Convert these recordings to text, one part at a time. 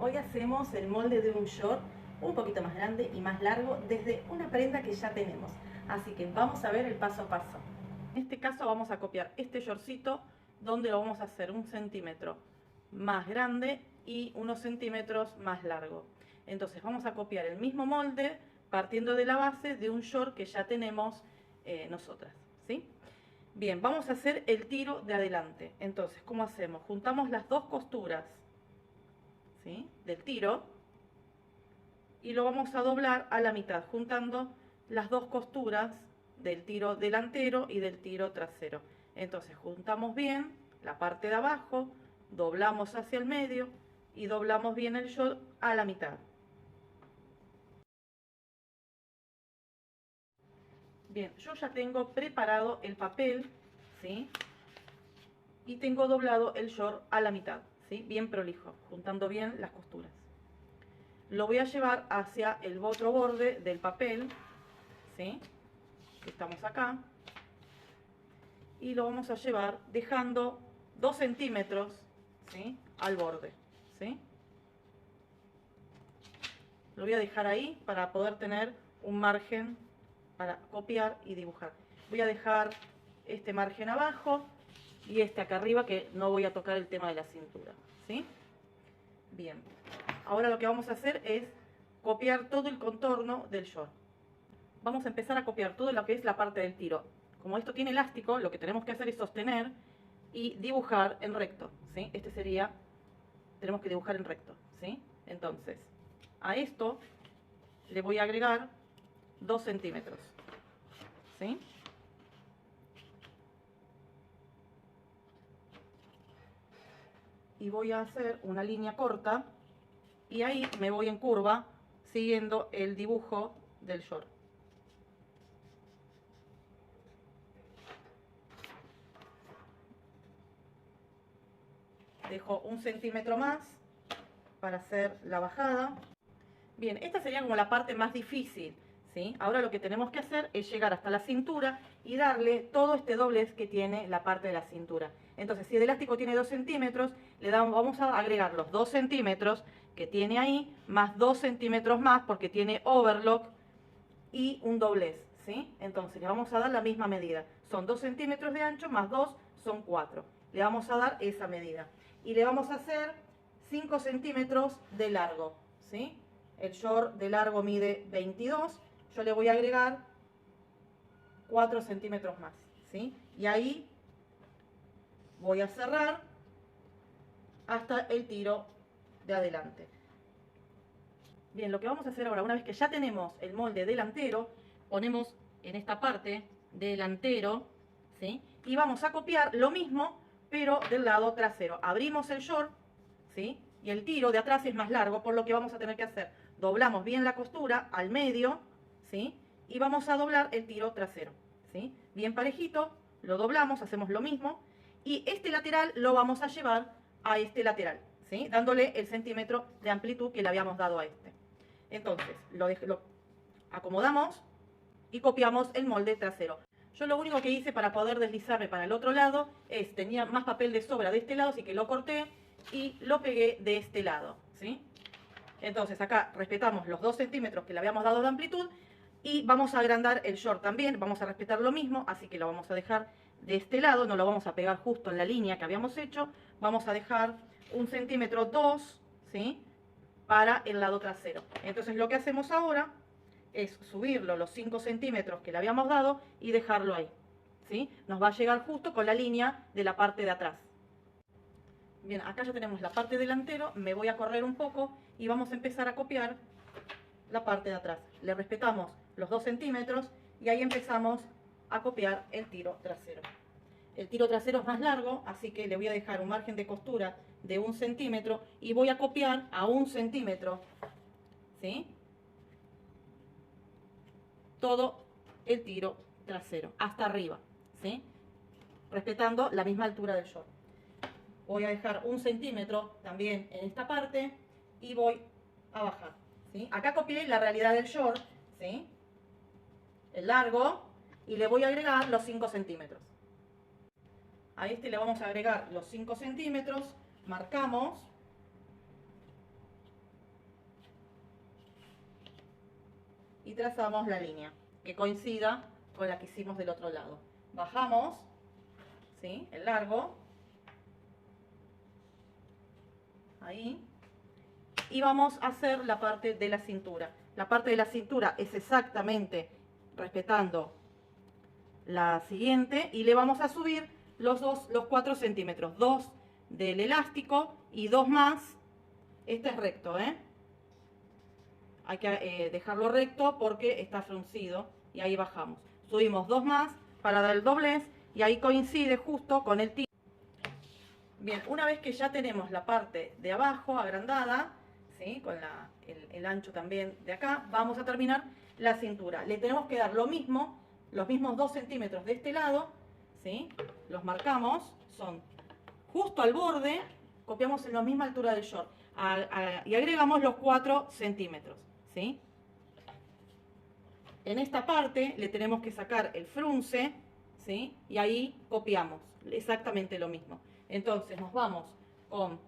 Hoy hacemos el molde de un short un poquito más grande y más largo desde una prenda que ya tenemos. Así que vamos a ver el paso a paso. En este caso vamos a copiar este shortcito donde lo vamos a hacer 1 centímetro más grande y unos centímetros más largo. Entonces vamos a copiar el mismo molde partiendo de la base de un short que ya tenemos nosotras, ¿sí? Bien, vamos a hacer el tiro de adelante. Entonces, ¿cómo hacemos? Juntamos las dos costuras, ¿sí?, del tiro y lo vamos a doblar a la mitad, juntando las dos costuras del tiro delantero y del tiro trasero. Entonces juntamos bien la parte de abajo, doblamos hacia el medio y doblamos bien el short a la mitad. Bien, yo ya tengo preparado el papel, ¿sí?, y tengo doblado el short a la mitad, ¿sí?, bien prolijo, juntando bien las costuras. Lo voy a llevar hacia el otro borde del papel, ¿sí?, que estamos acá, y lo vamos a llevar dejando 2 centímetros, ¿sí?, al borde, ¿sí? Lo voy a dejar ahí para poder tener un margen para copiar y dibujar. Voy a dejar este margen abajo y este acá arriba, que no voy a tocar el tema de la cintura, ¿sí? Bien, ahora lo que vamos a hacer es copiar todo el contorno del short. Vamos a empezar a copiar todo lo que es la parte del tiro. Como esto tiene elástico, lo que tenemos que hacer es sostener y dibujar en recto, ¿sí? Este sería, tenemos que dibujar en recto, ¿sí? Entonces, a esto le voy a agregar 2 centímetros, ¿sí? Y voy a hacer una línea corta y ahí me voy en curva siguiendo el dibujo del short. Dejo 1 centímetro más para hacer la bajada. Bien, esta sería como la parte más difícil, ¿sí? Ahora lo que tenemos que hacer es llegar hasta la cintura y darle todo este doblez que tiene la parte de la cintura. Entonces, si el elástico tiene 2 centímetros, vamos a agregar los 2 centímetros que tiene ahí, más 2 centímetros más porque tiene overlock y un doblez, ¿sí? Entonces, le vamos a dar la misma medida. Son 2 centímetros de ancho más 2 son 4. Le vamos a dar esa medida. Y le vamos a hacer 5 centímetros de largo, ¿sí? El short de largo mide 22. Yo le voy a agregar 4 centímetros más, ¿sí? Y ahí voy a cerrar hasta el tiro de adelante. Bien, lo que vamos a hacer ahora, una vez que ya tenemos el molde delantero, ponemos en esta parte delantero, ¿sí?, y vamos a copiar lo mismo, pero del lado trasero. Abrimos el short, ¿sí?, y el tiro de atrás es más largo, por lo que vamos a tener que hacer, doblamos bien la costura al medio, ¿sí?, y vamos a doblar el tiro trasero, ¿sí?, bien parejito, lo doblamos, hacemos lo mismo, y este lateral lo vamos a llevar a este lateral, ¿sí?, dándole el centímetro de amplitud que le habíamos dado a este. Entonces, lo acomodamos y copiamos el molde trasero. Yo lo único que hice para poder deslizarme para el otro lado es, tenía más papel de sobra de este lado, así que lo corté y lo pegué de este lado, ¿sí? Entonces acá respetamos los 2 centímetros que le habíamos dado de amplitud y vamos a agrandar el short también, vamos a respetar lo mismo, así que lo vamos a dejar de este lado, no lo vamos a pegar justo en la línea que habíamos hecho, vamos a dejar 1 centímetro 2, ¿sí?, para el lado trasero. Entonces lo que hacemos ahora es subirlo los 5 centímetros que le habíamos dado y dejarlo ahí, ¿sí? Nos va a llegar justo con la línea de la parte de atrás. Bien, acá ya tenemos la parte delantero, me voy a correr un poco y vamos a empezar a copiar la parte de atrás. Le respetamos los 2 centímetros y ahí empezamos a copiar el tiro trasero. El tiro trasero es más largo, así que le voy a dejar un margen de costura de 1 centímetro y voy a copiar a 1 centímetro, ¿sí?, todo el tiro trasero, hasta arriba, ¿sí?, respetando la misma altura del short. Voy a dejar 1 centímetro también en esta parte y voy a bajar, ¿sí? Acá copié la realidad del short, ¿sí?, el largo, y le voy a agregar los 5 centímetros. A este le vamos a agregar los 5 centímetros, marcamos y trazamos la línea que coincida con la que hicimos del otro lado. Bajamos, ¿sí?, el largo, ahí, y vamos a hacer la parte de la cintura. La parte de la cintura es exactamente respetando la siguiente y le vamos a subir los 4 centímetros, 2 del elástico y 2 más. Este es recto, hay que dejarlo recto porque está fruncido y ahí bajamos. Subimos 2 más para dar el doblez y ahí coincide justo con el tiro. Bien, una vez que ya tenemos la parte de abajo agrandada, ¿sí?, con el ancho también de acá, vamos a terminar la cintura. Le tenemos que dar lo mismo, los mismos 2 centímetros de este lado, ¿sí?, los marcamos, son justo al borde, copiamos en la misma altura del short y agregamos los 4 centímetros, ¿sí? En esta parte le tenemos que sacar el frunce, ¿sí?, y ahí copiamos exactamente lo mismo. Entonces nos vamos con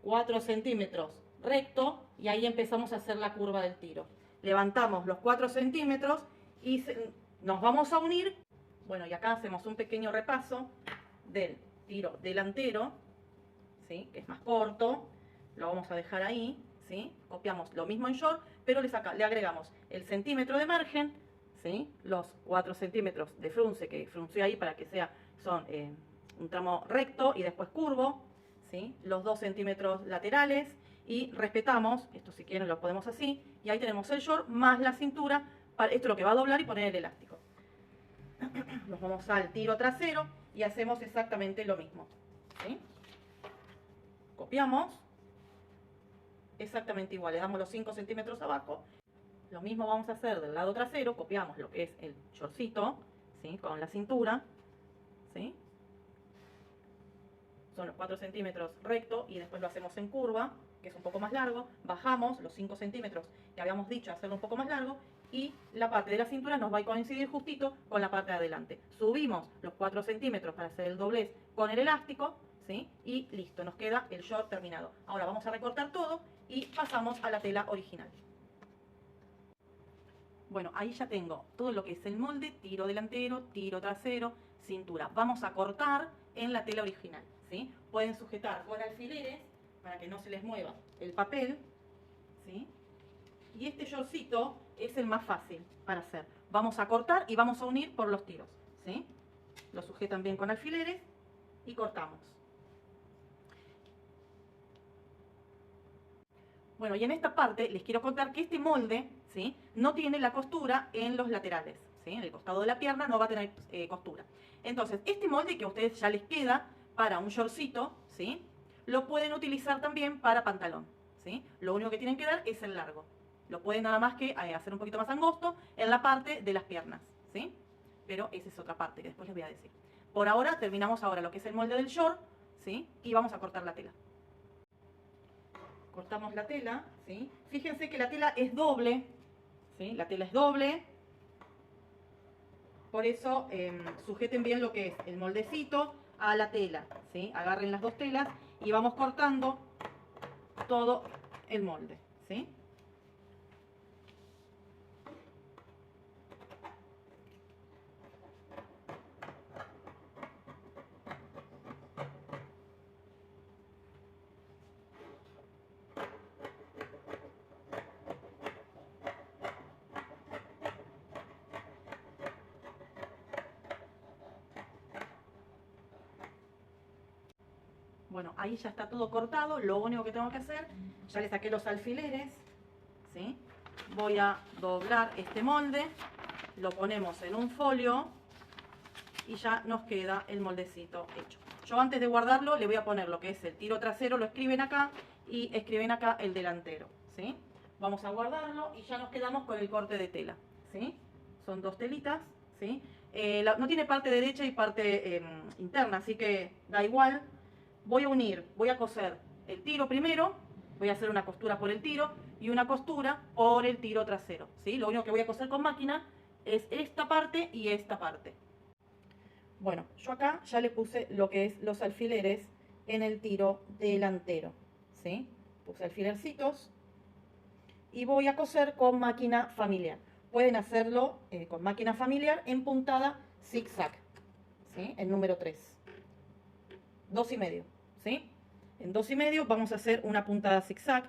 4 centímetros recto y ahí empezamos a hacer la curva del tiro. Levantamos los 4 centímetros y nos vamos a unir. Bueno, y acá hacemos un pequeño repaso del tiro delantero, ¿sí?, que es más corto. Lo vamos a dejar ahí, ¿sí? Copiamos lo mismo en short, pero le agregamos el centímetro de margen, ¿sí?, los 4 centímetros de frunce que frunció ahí para que son un tramo recto y después curvo, ¿sí?, los 2 centímetros laterales y respetamos, esto si quieren lo podemos así, y ahí tenemos el short más la cintura, esto es lo que va a doblar y poner el elástico. Nos vamos al tiro trasero y hacemos exactamente lo mismo, ¿sí? Copiamos, exactamente igual, le damos los 5 centímetros abajo. Lo mismo vamos a hacer del lado trasero, copiamos lo que es el shortcito, ¿sí?, con la cintura, ¿sí? Son los 4 centímetros recto y después lo hacemos en curva, que es un poco más largo. Bajamos los 5 centímetros que habíamos dicho hacerlo un poco más largo y la parte de la cintura nos va a coincidir justito con la parte de adelante. Subimos los 4 centímetros para hacer el doblez con el elástico, ¿sí?, y listo, nos queda el short terminado. Ahora vamos a recortar todo y pasamos a la tela original. Bueno, ahí ya tengo todo lo que es el molde, tiro delantero, tiro trasero, cintura. Vamos a cortar en la tela original, ¿sí? Pueden sujetar con alfileres para que no se les mueva el papel, ¿sí? Y este shortcito es el más fácil para hacer. Vamos a cortar y vamos a unir por los tiros, ¿sí? Lo sujetan bien con alfileres y cortamos. Bueno, y en esta parte les quiero contar que este molde, ¿sí?, no tiene la costura en los laterales, ¿sí? En el costado de la pierna no va a tener costura. Entonces, este molde que a ustedes ya les queda para un shortcito, ¿sí?, lo pueden utilizar también para pantalón, ¿sí? Lo único que tienen que dar es el largo. Lo pueden nada más que hacer un poquito más angosto en la parte de las piernas, ¿sí? Pero esa es otra parte que después les voy a decir. Por ahora, terminamos ahora lo que es el molde del short, ¿sí? Y vamos a cortar la tela. Cortamos la tela, ¿sí? Fíjense que la tela es doble, ¿sí? La tela es doble. Por eso sujeten bien lo que es el moldecito a la tela, ¿sí? Agarren las dos telas y vamos cortando todo el molde, ¿sí? Bueno, ahí ya está todo cortado. Lo único que tengo que hacer, ya le saqué los alfileres, ¿sí? Voy a doblar este molde, lo ponemos en un folio y ya nos queda el moldecito hecho. Yo antes de guardarlo le voy a poner lo que es el tiro trasero, lo escriben acá y escriben acá el delantero, ¿sí? Vamos a guardarlo y ya nos quedamos con el corte de tela, ¿sí? Son dos telitas, ¿sí? No tiene parte derecha y parte interna, así que da igual. Voy a unir, voy a coser el tiro primero, voy a hacer una costura por el tiro y una costura por el tiro trasero, ¿sí? Lo único que voy a coser con máquina es esta parte y esta parte. Bueno, yo acá ya le puse lo que es los alfileres en el tiro delantero, ¿sí? Puse alfilercitos y voy a coser con máquina familiar. Pueden hacerlo con máquina familiar en puntada zigzag, ¿sí? El número 3. 2,5, ¿sí? En 2,5 vamos a hacer una puntada zigzag.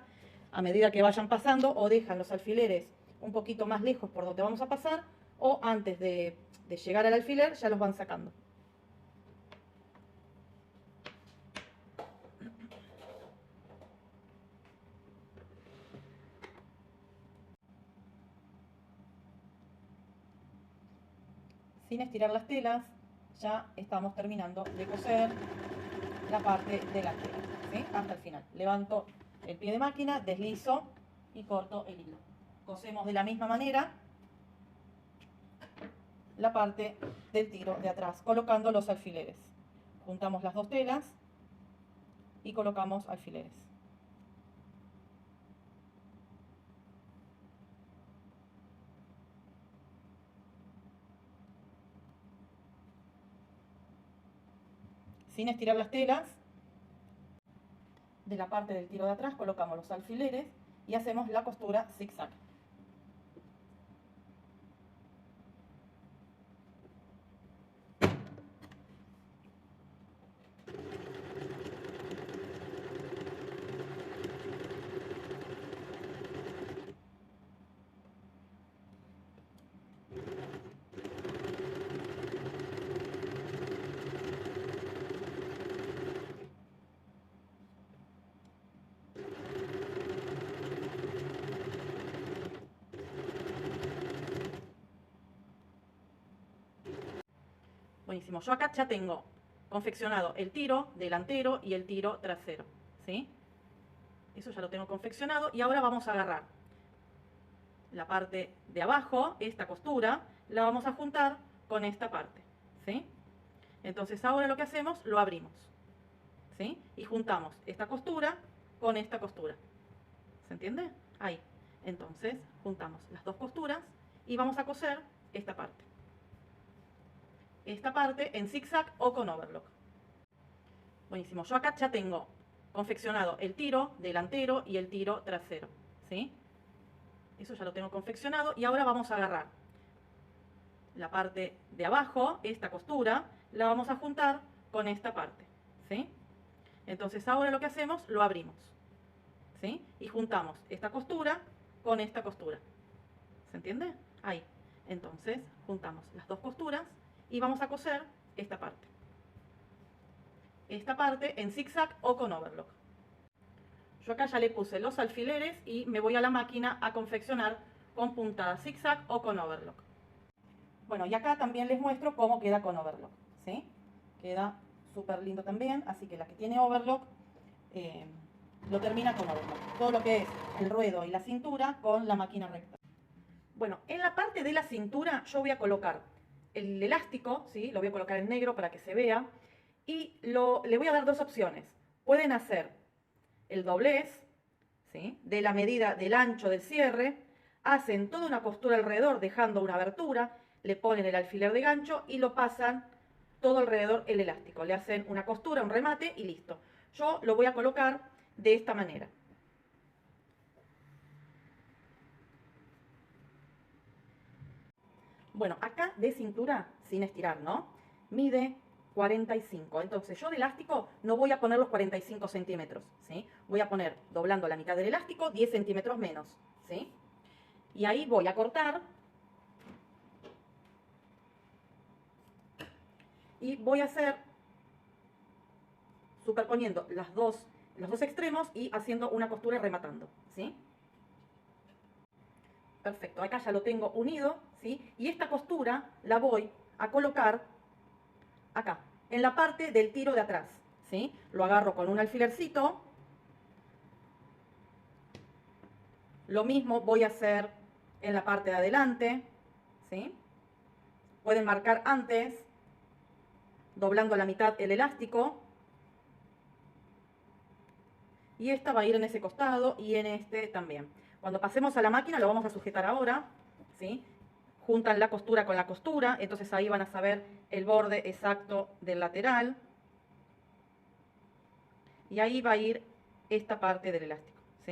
A medida que vayan pasando, o dejan los alfileres un poquito más lejos por donde vamos a pasar, o antes de llegar al alfiler ya los van sacando. Sin estirar las telas, ya estamos terminando de coser la parte delantera, ¿sí? Hasta el final. Levanto el pie de máquina, deslizo y corto el hilo. Cosemos de la misma manera la parte del tiro de atrás, colocando los alfileres. Juntamos las dos telas y colocamos alfileres. Sin estirar las telas, de la parte del tiro de atrás colocamos los alfileres y hacemos la costura zigzag. Buenísimo. Yo acá ya tengo confeccionado el tiro delantero y el tiro trasero, ¿sí? Eso ya lo tengo confeccionado y ahora vamos a agarrar la parte de abajo, esta costura, la vamos a juntar con esta parte, ¿sí? Entonces ahora lo que hacemos, lo abrimos, ¿sí? Y juntamos esta costura con esta costura. ¿Se entiende? Ahí. Entonces juntamos las dos costuras y vamos a coser esta parte. Esta parte en zigzag o con overlock. Buenísimo. Yo acá ya tengo confeccionado el tiro delantero y el tiro trasero, ¿sí? Eso ya lo tengo confeccionado y ahora vamos a agarrar la parte de abajo, esta costura, la vamos a juntar con esta parte, ¿sí? Entonces ahora lo que hacemos, lo abrimos, ¿sí? Y juntamos esta costura con esta costura. ¿Se entiende? Ahí. Entonces juntamos las dos costuras y vamos a coser esta parte. Esta parte en zigzag o con overlock. Yo acá ya le puse los alfileres y me voy a la máquina a confeccionar con puntada zigzag o con overlock. Bueno, y acá también les muestro cómo queda con overlock, ¿sí? Queda súper lindo también, así que la que tiene overlock lo termina con overlock. Todo lo que es el ruedo y la cintura con la máquina recta. Bueno, en la parte de la cintura yo voy a colocar el elástico, ¿sí? Lo voy a colocar en negro para que se vea. Y le voy a dar dos opciones. Pueden hacer el doblez, ¿sí? De la medida del ancho del cierre. Hacen toda una costura alrededor dejando una abertura. Le ponen el alfiler de gancho y lo pasan todo alrededor el elástico. Le hacen una costura, un remate y listo. Yo lo voy a colocar de esta manera. Bueno, acá de cintura, sin estirar, ¿no? Mide 45. Entonces yo de elástico no voy a poner los 45 centímetros, ¿sí? Voy a poner, doblando la mitad del elástico, 10 centímetros menos, ¿sí? Y ahí voy a cortar. Y voy a hacer, superponiendo los dos extremos y haciendo una costura y rematando, ¿sí? Perfecto, acá ya lo tengo unido, ¿sí? Y esta costura la voy a colocar acá, en la parte del tiro de atrás, ¿sí? Lo agarro con un alfilercito. Lo mismo voy a hacer en la parte de adelante, ¿sí? Pueden marcar antes, doblando a la mitad el elástico. Y esta va a ir en ese costado y en este también. Cuando pasemos a la máquina, lo vamos a sujetar ahora, ¿sí? Juntan la costura con la costura, entonces ahí van a saber el borde exacto del lateral. Y ahí va a ir esta parte del elástico, ¿sí?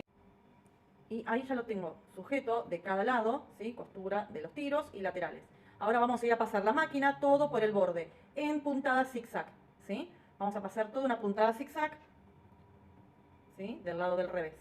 Y ahí ya lo tengo sujeto de cada lado, ¿sí? Costura de los tiros y laterales. Ahora vamos a ir a pasar la máquina todo por el borde, en puntada zigzag, ¿sí? Vamos a pasar toda una puntada zigzag, ¿sí? Del lado del revés.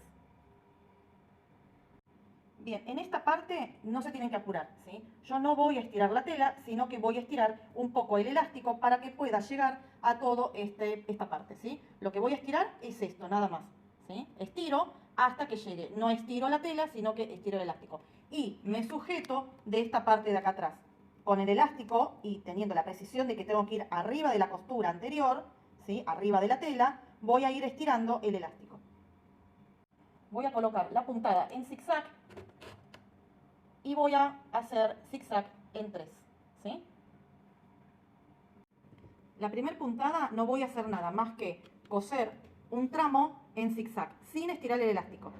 Bien, en esta parte no se tienen que apurar, ¿sí? Yo no voy a estirar la tela, sino que voy a estirar un poco el elástico para que pueda llegar a todo esta parte, ¿sí? Lo que voy a estirar es esto, nada más, ¿sí? Estiro hasta que llegue. No estiro la tela, sino que estiro el elástico. Y me sujeto de esta parte de acá atrás. Con el elástico y teniendo la precisión de que tengo que ir arriba de la costura anterior, ¿sí? Arriba de la tela, voy a ir estirando el elástico. Voy a colocar la puntada en zigzag y voy a hacer zigzag en 3, ¿sí? La primera puntada no voy a hacer nada más que coser un tramo en zigzag, sin estirar el elástico.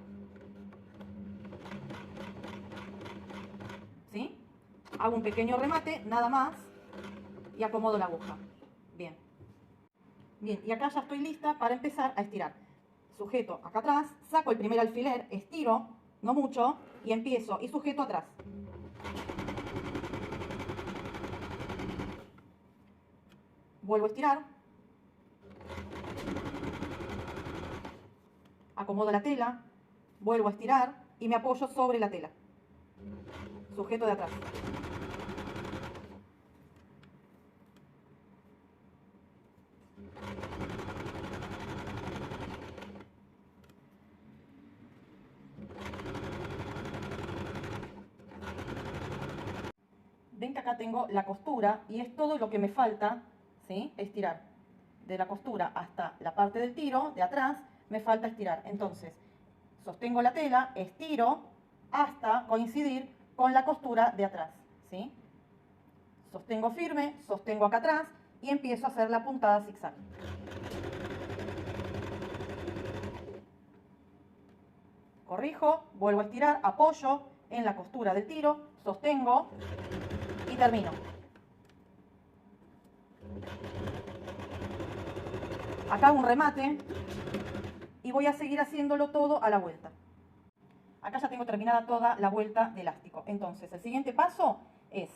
¿Sí? Hago un pequeño remate, nada más, y acomodo la aguja. Bien. Bien, y acá ya estoy lista para empezar a estirar. Sujeto acá atrás, saco el primer alfiler, estiro, no mucho, y empiezo, y sujeto atrás. Vuelvo a estirar. Acomodo la tela, vuelvo a estirar y me apoyo sobre la tela. Sujeto de atrás. Ven que acá tengo la costura y es todo lo que me falta, ¿sí? Estirar. De la costura hasta la parte del tiro, de atrás, me falta estirar. Entonces, sostengo la tela, estiro hasta coincidir con la costura de atrás, ¿sí? Sostengo firme, sostengo acá atrás y empiezo a hacer la puntada zigzag. Corrijo, vuelvo a estirar, apoyo en la costura del tiro, sostengo y termino. Acá hago un remate y voy a seguir haciéndolo todo a la vuelta. Acá ya tengo terminada toda la vuelta de elástico. Entonces, el siguiente paso es,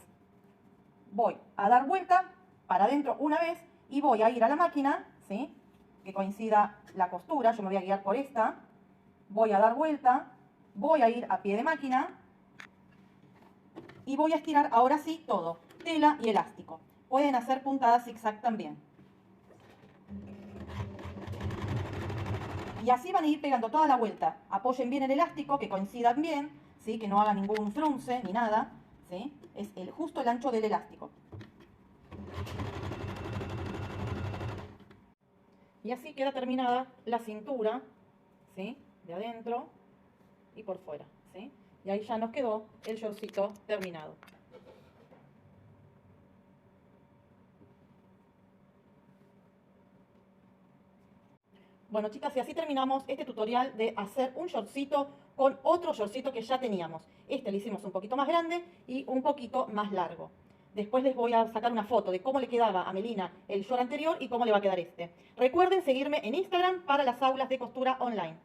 voy a dar vuelta para adentro una vez y voy a ir a la máquina, ¿sí? Que coincida la costura, yo me voy a guiar por esta. Voy a dar vuelta, voy a ir a pie de máquina y voy a estirar ahora sí todo, tela y elástico. Pueden hacer puntadas zigzag también. Y así van a ir pegando toda la vuelta. Apoyen bien el elástico, que coincidan bien, ¿sí? Que no haga ningún frunce ni nada, ¿sí? Es justo el ancho del elástico. Y así queda terminada la cintura, ¿sí? De adentro y por fuera, ¿sí? Y ahí ya nos quedó el shortcito terminado. Bueno, chicas, y así terminamos este tutorial de hacer un shortcito con otro shortcito que ya teníamos. Este lo hicimos un poquito más grande y un poquito más largo. Después les voy a sacar una foto de cómo le quedaba a Melina el short anterior y cómo le va a quedar este. Recuerden seguirme en Instagram para las aulas de costura online.